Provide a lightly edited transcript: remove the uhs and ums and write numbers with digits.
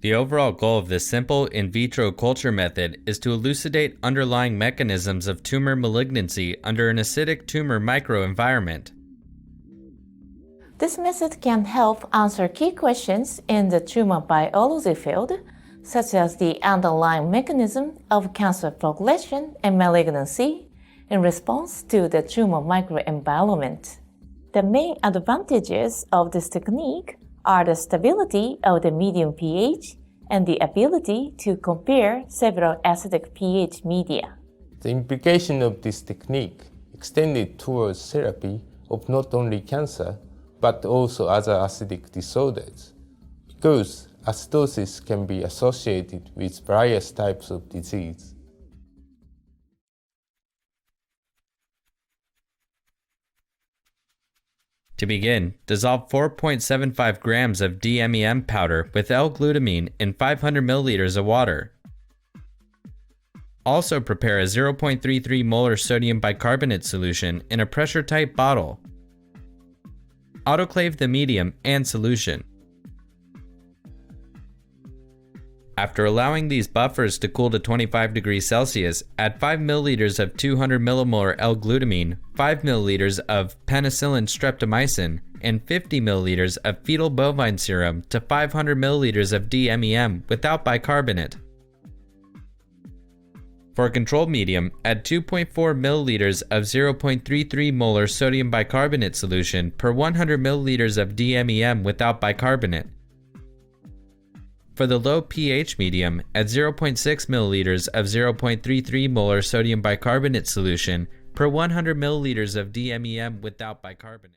The overall goal of this simple in vitro culture method is to elucidate underlying mechanisms of tumor malignancy under an acidic tumor microenvironment. This method can help answer key questions in the tumor biology field, such as the underlying mechanism of cancer progression and malignancy in response to the tumor microenvironment. The main advantages of this technique are the stability of the medium pH and the ability to compare several acidic pH media. The implication of this technique extended towards therapy of not only cancer, but also other acidic disorders, because acidosis can be associated with various types of disease. To begin, dissolve 4.75 grams of DMEM powder with L-glutamine in 500 milliliters of water. Also prepare a 0.33 molar sodium bicarbonate solution in a pressure-tight bottle. Autoclave the medium and solution. After allowing these buffers to cool to 25 degrees Celsius, add 5 milliliters of 200 millimolar L-glutamine, 5 milliliters of penicillin streptomycin, and 50 milliliters of fetal bovine serum to 500 milliliters of DMEM without bicarbonate. For a controlled medium, add 2.4 milliliters of 0.33 molar sodium bicarbonate solution per 100 milliliters of DMEM without bicarbonate. For the low pH medium, add 0.6 milliliters of 0.33 molar sodium bicarbonate solution per 100 milliliters of DMEM without bicarbonate.